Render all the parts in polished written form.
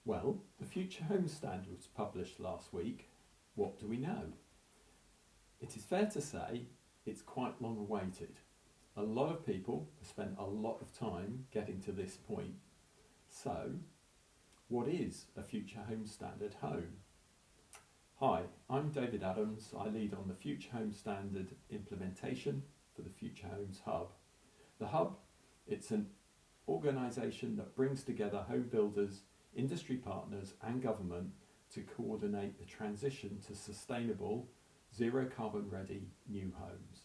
Well, the Future Homes Standard was published last week. What do we know? It is fair to say it's quite long awaited. A lot of people have spent a lot of time getting to this point. So, what is a Future Homes Standard home? Hi, I'm David Adams. I lead on the Future Homes Standard implementation for the Future Homes Hub. The Hub, it's an organisation that brings together home builders, industry partners and government to coordinate the transition to sustainable, zero carbon ready new homes.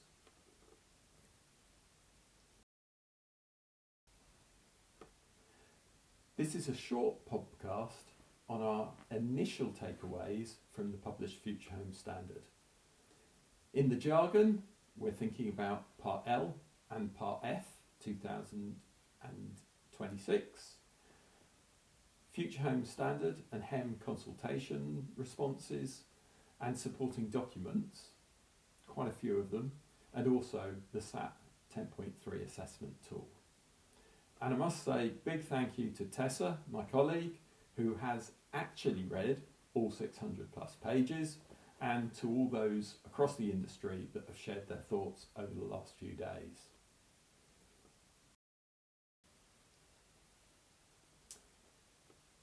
This is a short podcast on our initial takeaways from the published Future Homes Standard. In the jargon, we're thinking about Part L and Part F 2026, Future Homes Standard and HEM consultation responses and supporting documents, quite a few of them, and also the SAP 10.3 assessment tool. And I must say, big thank you to Tessa, my colleague, who has actually read all 600 plus pages, and to all those across the industry that have shared their thoughts over the last few days.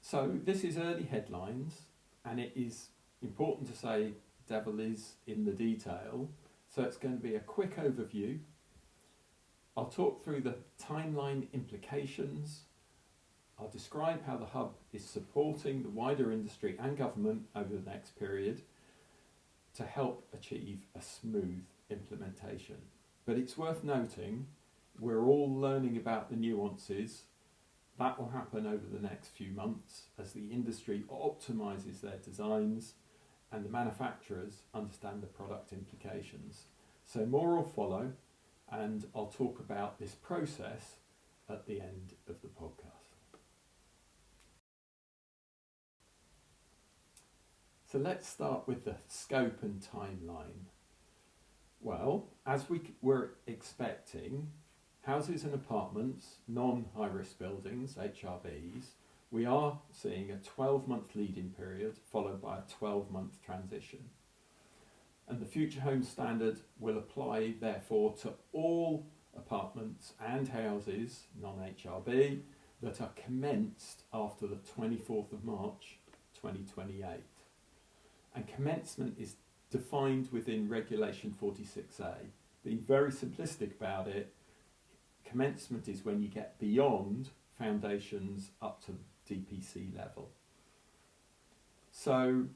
So this is early headlines, and it is important to say devil is in the detail. So it's going to be a quick overview. I'll talk through the timeline implications. I'll describe how the Hub is supporting the wider industry and government over the next period to help achieve a smooth implementation. But it's worth noting, we're all learning about the nuances. That will happen over the next few months as the industry optimises their designs and the manufacturers understand the product implications. So more will follow, and I'll talk about this process at the end of the podcast. So let's start with the scope and timeline. Well, as we were expecting, houses and apartments, non-high-risk buildings, HRBs, we are seeing a 12-month lead-in period followed by a 12-month transition. And the Future Homes Standard will apply, therefore, to all apartments and houses, non-HRB, that are commenced after the 24th of March 2028. And commencement is defined within Regulation 46A. Being very simplistic about it, commencement is when you get beyond foundations up to DPC level. So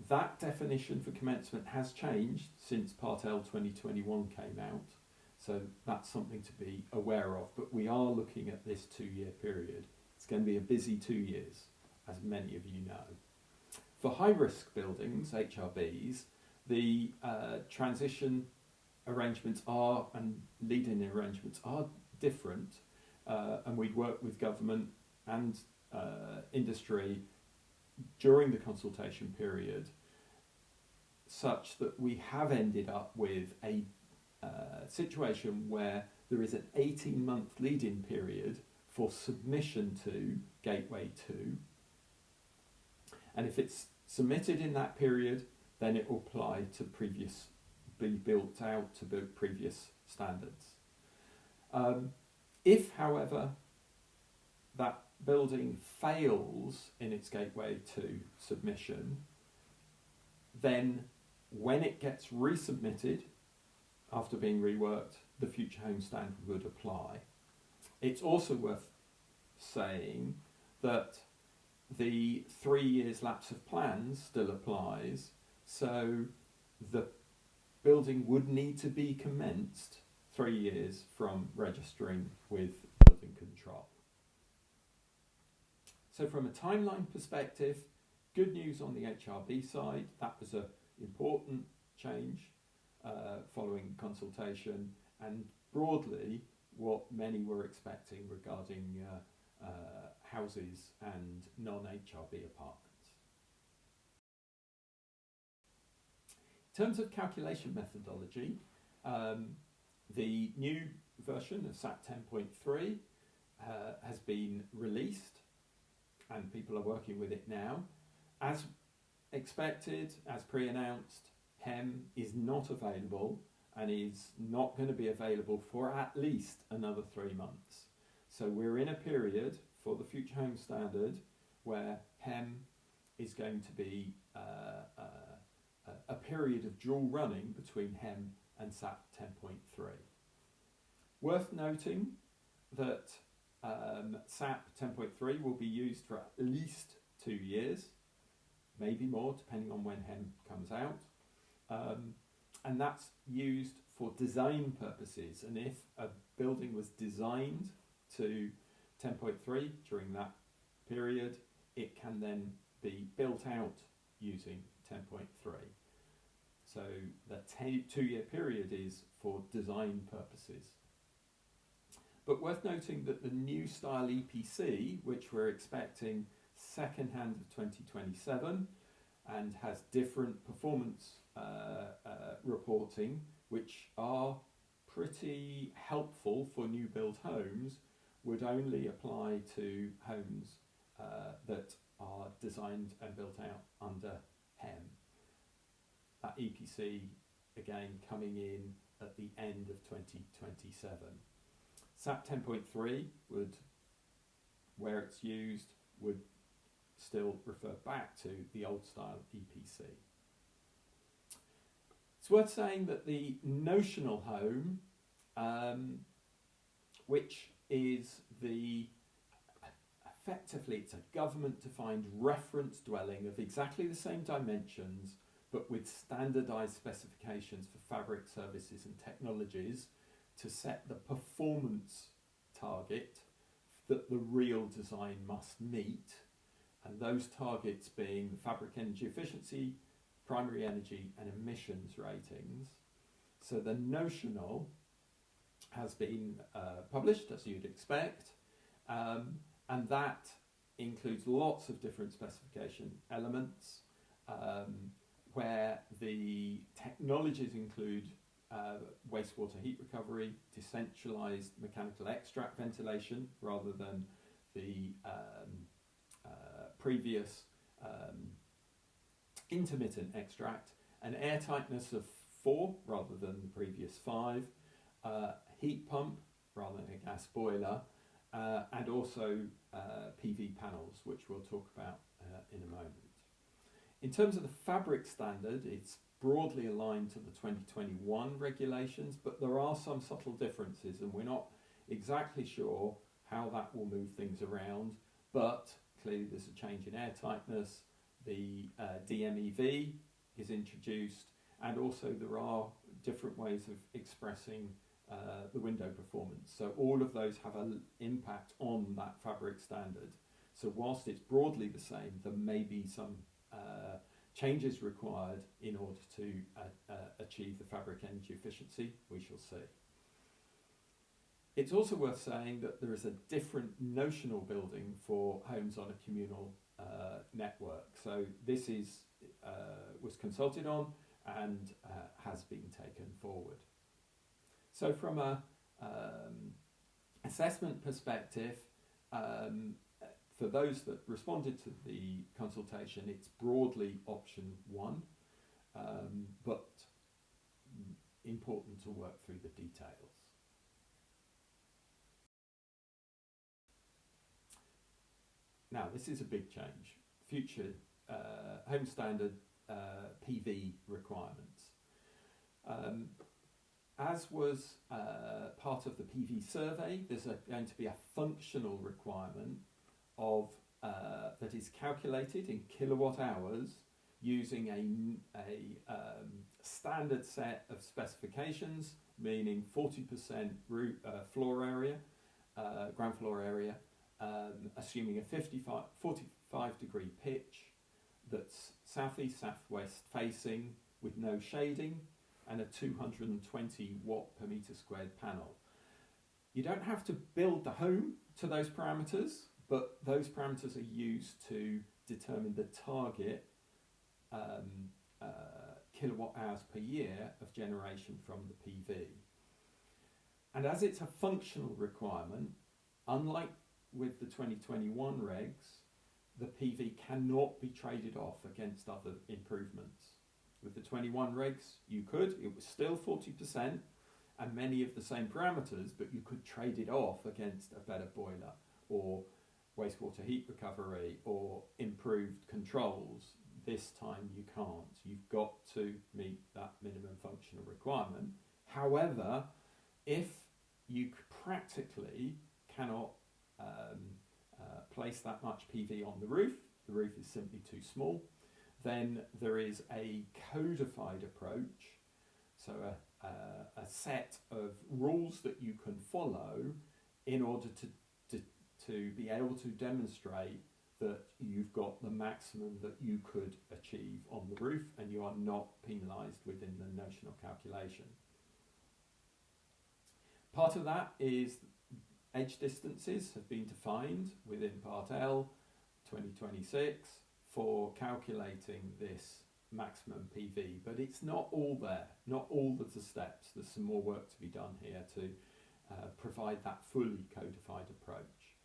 that definition for commencement has changed since Part L 2021 came out. So that's something to be aware of. But we are looking at this 2-year period. It's going to be a busy 2 years, as many of you know. For high-risk buildings, HRBs, the transition arrangements are, and lead-in arrangements are different, and we work with government and industry during the consultation period such that we have ended up with a situation where there is an 18-month lead-in period for submission to Gateway 2, and if it's submitted in that period, then it will apply to be built out to previous standards. If, however, that building fails in its Gateway 2 submission, then when it gets resubmitted after being reworked, the Future Homes Standard would apply. It's also worth saying that the 3 years lapse of plans still applies, so the building would need to be commenced 3 years from registering with building control. So from a timeline perspective, good news on the HRB side. That was an important change following consultation, and broadly what many were expecting regarding houses and non-HRB apartments. In terms of calculation methodology, the new version of SAP 10.3 has been released, and people are working with it now. As expected, as pre-announced, HEM is not available and is not going to be available for at least another 3 months. So we're in a period for the Future Home Standard where HEM is going to be a period of dual running between HEM and SAP 10.3. Worth noting that SAP 10.3 will be used for at least 2 years, maybe more, depending on when HEM comes out. And that's used for design purposes. And if a building was designed to 10.3 during that period, it can then be built out using 10.3. So the 2-year period is for design purposes. But worth noting that the new style EPC, which we're expecting second hand of 2027, and has different performance reporting, which are pretty helpful for new build homes, would only apply to homes that are designed and built out under HEM. That EPC, again, coming in at the end of 2027. SAP 10.3 would, where it's used, would still refer back to the old style EPC. It's worth saying that the notional home, which is effectively it's a government-defined reference dwelling of exactly the same dimensions, but with standardised specifications for fabric services and technologies to set the performance target that the real design must meet, and those targets being the fabric energy efficiency, primary energy and emissions ratings. So the notional has been published, as you'd expect, and that includes lots of different specification elements, where the technologies include wastewater heat recovery, decentralised mechanical extract ventilation rather than the previous intermittent extract, an air tightness of 4 rather than the previous 5, heat pump rather than a gas boiler, and also PV panels, which we'll talk about in a moment. In terms of the fabric standard, it's broadly aligned to the 2021 regulations, but there are some subtle differences and we're not exactly sure how that will move things around, but clearly there's a change in air tightness, the DMEV is introduced, and also there are different ways of expressing the window performance. So all of those have an impact on that fabric standard. So whilst it's broadly the same, there may be some changes required in order to achieve the fabric energy efficiency. We shall see. It's also worth saying that there is a different notional building for homes on a communal network. So this was consulted on and has been taken forward. So from a assessment perspective, for those that responded to the consultation, it's broadly option 1, but important to work through the details. Now, this is a big change. Future home standard PV requirements. As was part of the PV survey, there's going to be a functional requirement of that is calculated in kilowatt hours using a standard set of specifications, meaning 40% floor area, ground floor area, assuming a 45 degree pitch that's southeast southwest facing with no shading, and a 220 watt per metre squared panel. You don't have to build the home to those parameters, but those parameters are used to determine the target kilowatt hours per year of generation from the PV. And as it's a functional requirement, unlike with the 2021 regs, the PV cannot be traded off against other improvements. With the 21 regs, you could. It was still 40% and many of the same parameters, but you could trade it off against a better boiler or wastewater heat recovery or improved controls. This time you can't. You've got to meet that minimum functional requirement. However, if you practically cannot place that much PV on the roof is simply too small, then there is a codified approach, so a set of rules that you can follow in order to be able to demonstrate that you've got the maximum that you could achieve on the roof and you are not penalised within the notional calculation. Part of that is edge distances have been defined within Part L 2026 for calculating this maximum PV, but it's not all there, not all of the steps. There's some more work to be done here to provide that fully codified approach.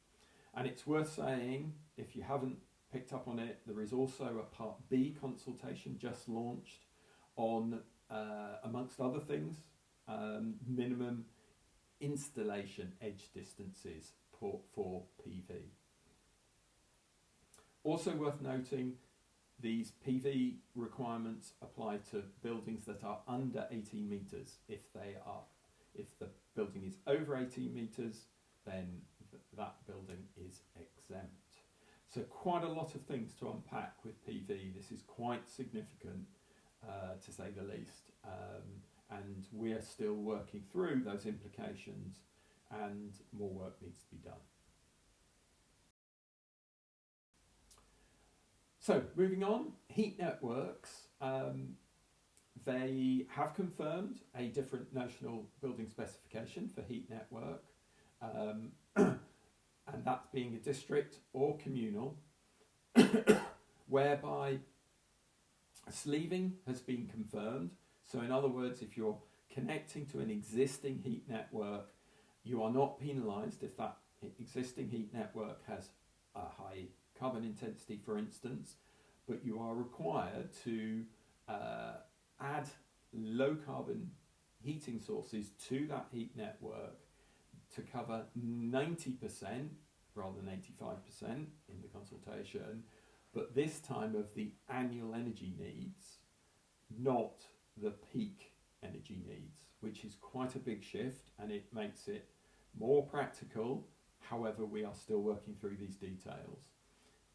And it's worth saying, if you haven't picked up on it, there is also a Part B consultation just launched on, amongst other things, minimum installation edge distances for PV. Also worth noting, these PV requirements apply to buildings that are under 18 metres. If the building is over 18 metres, then that building is exempt. So quite a lot of things to unpack with PV. This is quite significant, to say the least. And we're still working through those implications and more work needs to be done. So moving on, heat networks, they have confirmed a different national building specification for heat network, and that's being a district or communal, whereby sleeving has been confirmed. So in other words, if you're connecting to an existing heat network, you are not penalised if that existing heat network has a high carbon intensity, for instance, but you are required to add low carbon heating sources to that heat network to cover 90% rather than 85% in the consultation, but this time of the annual energy needs, not the peak energy needs, which is quite a big shift and it makes it more practical. However, we are still working through these details.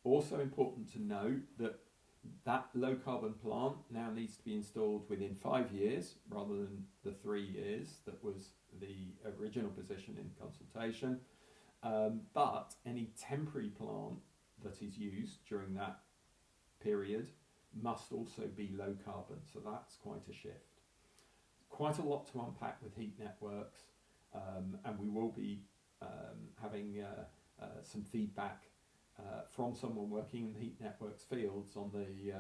Also important to note that that low carbon plant now needs to be installed within 5 years rather than the 3 years that was the original position in consultation. But any temporary plant that is used during that period must also be low carbon, so that's quite a shift. Quite a lot to unpack with heat networks, and we will be having some feedback from someone working in the heat networks fields on the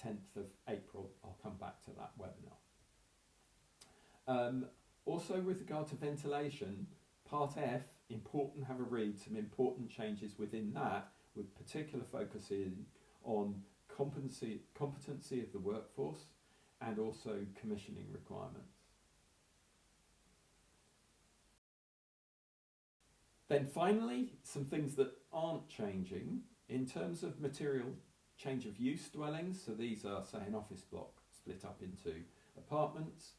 10th of April. I'll come back to that webinar. Also with regard to ventilation, Part F, important, have a read, some important changes within that, with particular focus on competency of the workforce and also commissioning requirements. Then finally, some things that aren't changing in terms of material change of use dwellings. So these are, say, an office block split up into apartments.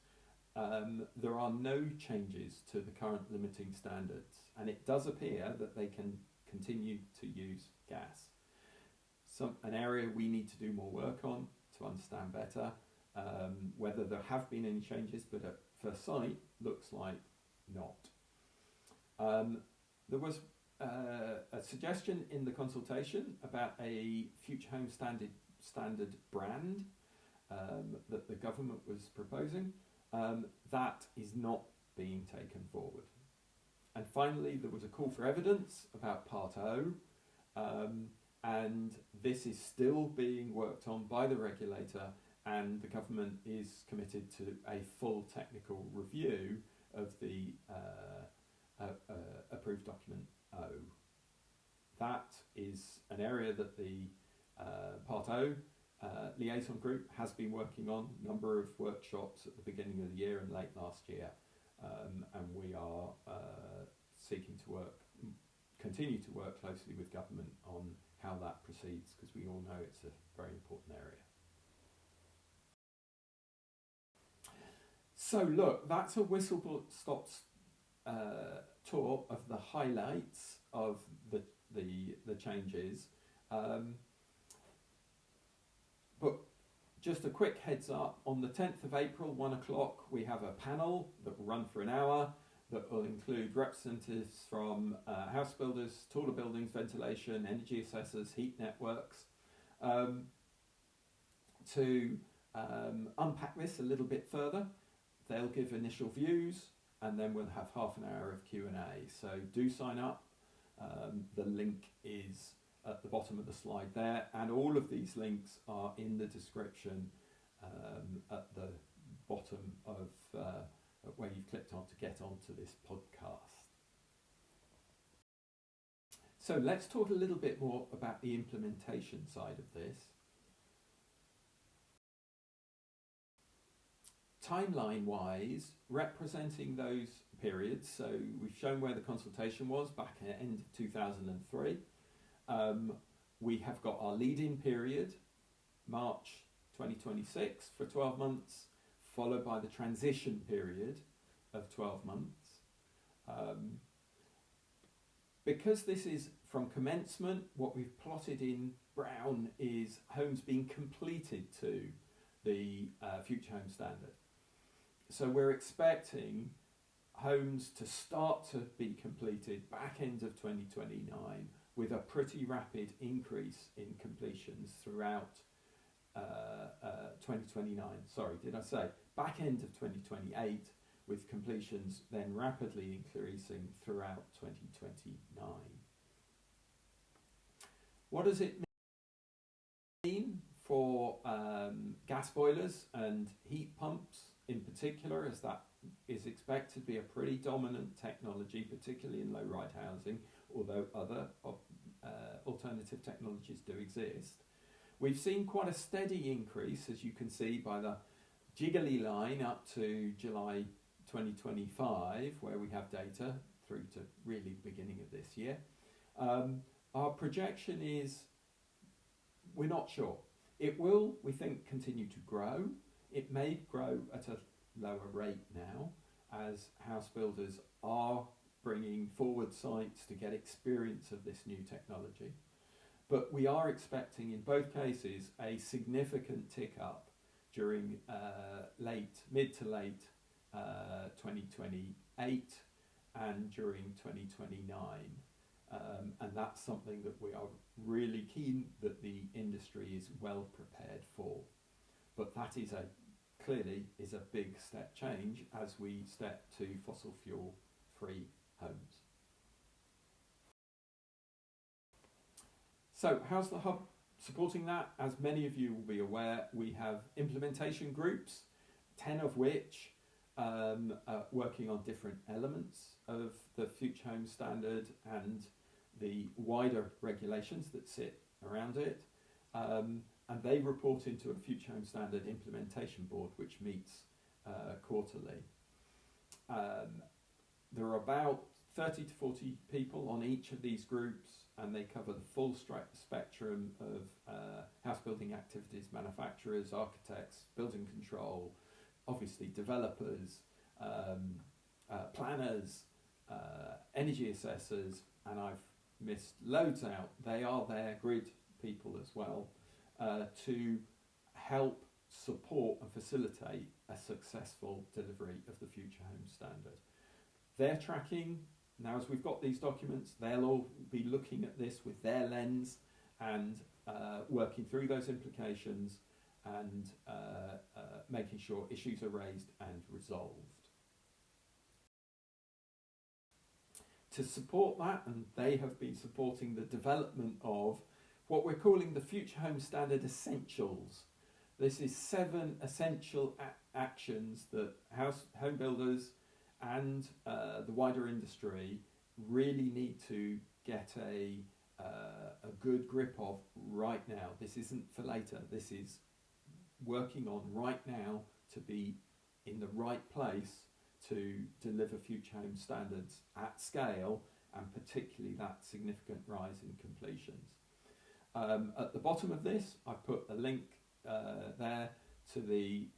There are no changes to the current limiting standards, and it does appear that they can continue to use gas. An area we need to do more work on to understand better whether there have been any changes, but at first sight looks like not. There was a suggestion in the consultation about a future home standard brand that the government was proposing. That is not being taken forward. And finally, there was a call for evidence about Part O, and this is still being worked on by the regulator, and the government is committed to a full technical review of the approved document O. that is an area that the Part O liaison group has been working on, a number of workshops at the beginning of the year and late last year, and we are seeking to continue to work closely with government on how that proceeds, because we all know it's a very important area. So look, that's a whistle-stop tour of the highlights of the changes. But just a quick heads up, on the 10th of April, 1 o'clock, we have a panel that will run for an hour that will include representatives from house builders, taller buildings, ventilation, energy assessors, heat networks, to unpack this a little bit further. They'll give initial views, and then we'll have half an hour of Q&A. So do sign up. The link is at the bottom of the slide there, and all of these links are in the description at the bottom of where you've clicked on to get onto this podcast. So let's talk a little bit more about the implementation side of this. Timeline-wise, representing those periods, so we've shown where the consultation was back at the end of 2003. We have got our lead-in period, March 2026 for 12 months, followed by the transition period of 12 months. Because this is from commencement, what we've plotted in brown is homes being completed to the Future Home Standard. So we're expecting homes to start to be completed back end of 2029 with a pretty rapid increase in completions throughout 2029. Sorry, did I say back end of 2028 with completions then rapidly increasing throughout 2029. What does it mean for gas boilers and heat pumps in particular, as that is expected to be a pretty dominant technology, particularly in low-rise housing, although other alternative technologies do exist. We've seen quite a steady increase, as you can see by the jiggly line up to July 2025, where we have data through to really the beginning of this year. Our projection is, we're not sure. It will, we think, continue to grow. It may grow at a lower rate now, as house builders are bringing forward sites to get experience of this new technology. But we are expecting in both cases a significant tick up during mid to late 2028 and during 2029. And that's something that we are really keen that the industry is well prepared for. But that is clearly is a big step change as we step to fossil fuel free homes. So how's the hub supporting that? As many of you will be aware, we have implementation groups, 10 of which are working on different elements of the Future Home Standard and the wider regulations that sit around it. And they report into a Future Home Standard implementation board, which meets quarterly. There are about 30 to 40 people on each of these groups, and they cover the full spectrum of house building activities, manufacturers, architects, building control, obviously developers, planners, energy assessors, and I've missed loads out. They are there, grid people as well, to help support and facilitate a successful delivery of the Future Home Standard. They're tracking, now as we've got these documents, they'll all be looking at this with their lens and working through those implications and making sure issues are raised and resolved. To support that, and they have been supporting the development of what we're calling the Future Home Standard Essentials. This is 7 essential actions that home builders and the wider industry really need to get a a good grip of right now. This isn't for later. This is working on right now to be in the right place to deliver future home standards at scale, and particularly that significant rise in completions. At the bottom of this, I've put a link there to the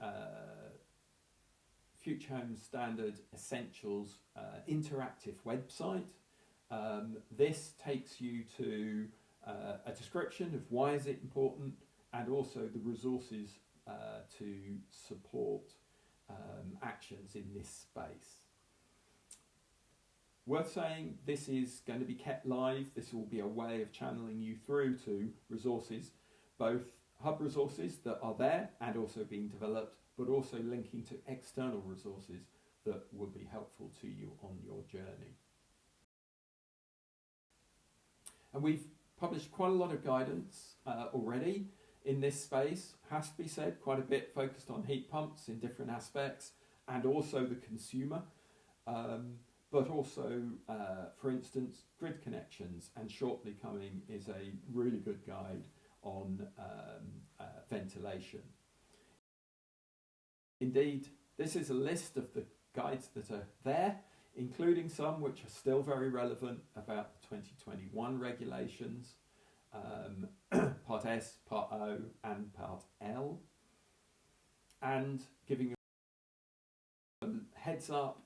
Future Home Standard Essentials interactive website. This takes you to a description of why is it important, and also the resources to support actions in this space. Worth saying, this is going to be kept live. This will be a way of channeling you through to resources, both hub resources that are there and also being developed, but also linking to external resources that will be helpful to you on your journey. And we've published quite a lot of guidance already in this space. Has to be said, quite a bit focused on heat pumps in different aspects, and also the consumer. But also, for instance, grid connections, and shortly coming is a really good guide on ventilation. Indeed, this is a list of the guides that are there, including some which are still very relevant about the 2021 regulations, Part S, Part O and Part L. And giving you a heads up,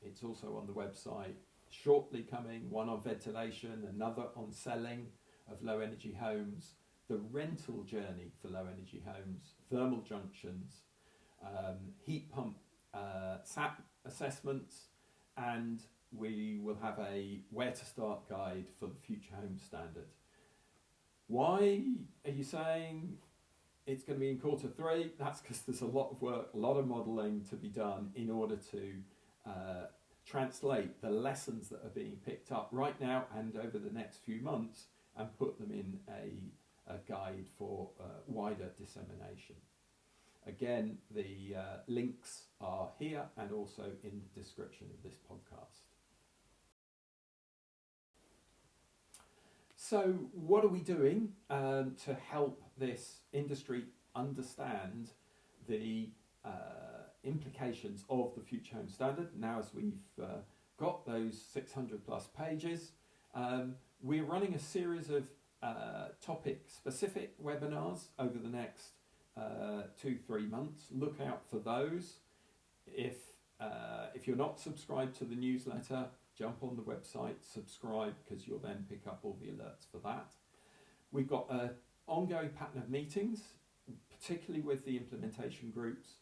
it's also on the website, shortly coming, one on ventilation, another on selling of low energy homes, the rental journey for low energy homes, thermal junctions, heat pump SAP assessments, and we will have a where to start guide for the Future Home Standard. Why are you saying it's going to be in Q3? That's because there's a lot of work, a lot of modelling to be done in order to translate the lessons that are being picked up right now and over the next few months and put them in a guide for wider dissemination. Again, the links are here and also in the description of this podcast. So what are we doing to help this industry understand the implications of the Future Home Standard? Now, as we've got those 600 plus pages, we're running a series of topic-specific webinars over the next 2-3 months. Look out for those. If you're not subscribed to the newsletter, jump on the website, subscribe, because you'll then pick up all the alerts for that. We've got an ongoing pattern of meetings, particularly with the implementation groups,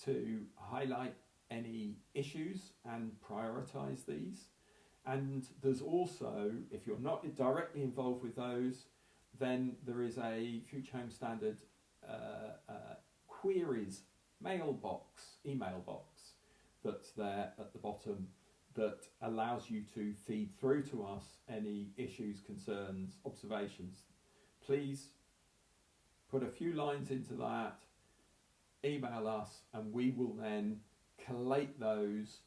to highlight any issues and prioritise these. And there's also, if you're not directly involved with those, then there is a Future Home Standard queries email box that's there at the bottom that allows you to feed through to us any issues, concerns, observations. Please put a few lines into that, email us, and we will then collate those,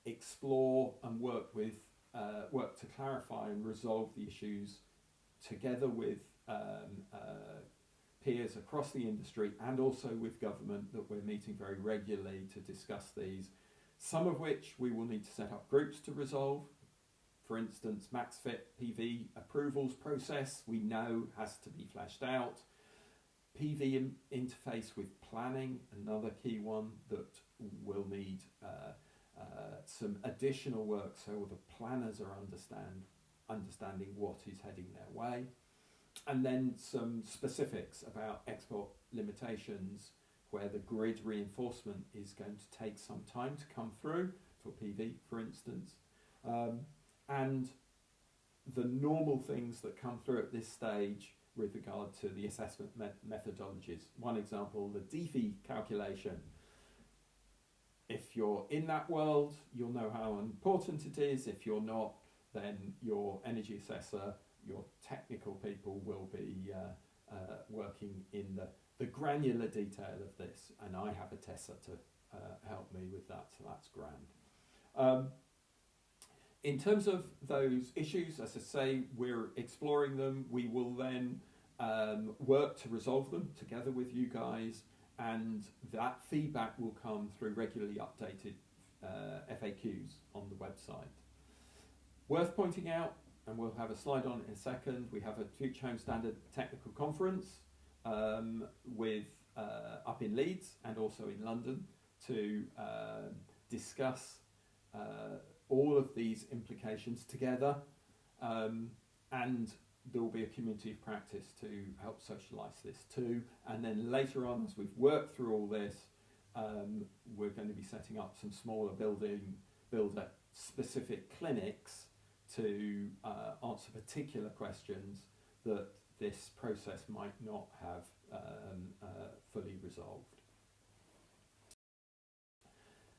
explore and work to clarify and resolve the issues together with peers across the industry and also with government that we're meeting very regularly to discuss these, some of which we will need to set up groups to resolve. For instance, MaxFit PV approvals process we know has to be fleshed out. PV interface with planning, another key one that will need some additional work so the planners are understanding what is heading their way. And then some specifics about export limitations, where the grid reinforcement is going to take some time to come through for PV, for instance. And the normal things that come through at this stage with regard to the assessment methodologies. One example, the DFI calculation. If you're in that world, you'll know how important it is. If you're not, then your energy assessor, your technical people will be working in the granular detail of this, and I have a Tessa to help me with that, so that's grand. In terms of those issues, as I say, we're exploring them. We will then work to resolve them together with you guys, and that feedback will come through regularly updated FAQs on the website. Worth pointing out, and we'll have a slide on it in a second, we have a Future Home Standard Technical Conference with up in Leeds and also in London to discuss all of these implications together, and there will be a community of practice to help socialise this too. And then later on, as we've worked through all this, we're going to be setting up some smaller builder specific clinics to answer particular questions that this process might not have fully resolved.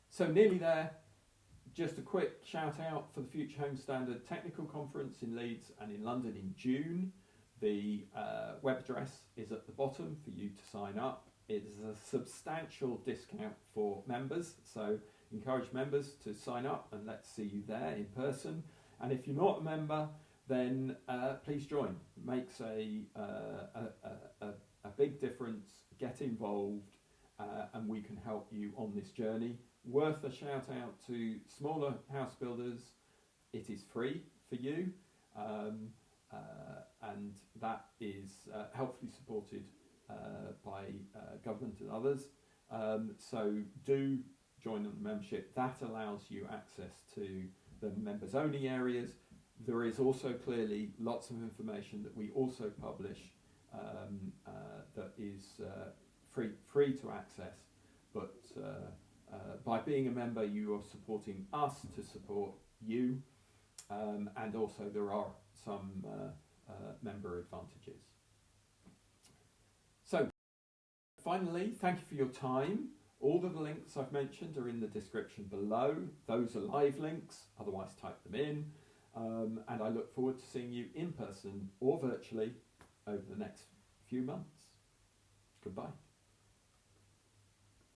So nearly there. Just a quick shout out for the Future Home Standard Technical Conference in Leeds and in London in June. The web address is at the bottom for you to sign up. It is a substantial discount for members, so encourage members to sign up and let's see you there in person. And if you're not a member, then please join. It makes a big difference. Get involved, and we can help you on this journey. Worth a shout out to smaller house builders. It is free for you, and that is helpfully supported by government and others. So do join on the membership. That allows you access to the members only areas. There is also clearly lots of information that we also publish that is free to access, but by being a member you are supporting us to support you, and also there are some member advantages. So finally, thank you for your time. All of the links I've mentioned are in the description below. Those are live links, otherwise type them in. And I look forward to seeing you in person or virtually over the next few months. Goodbye.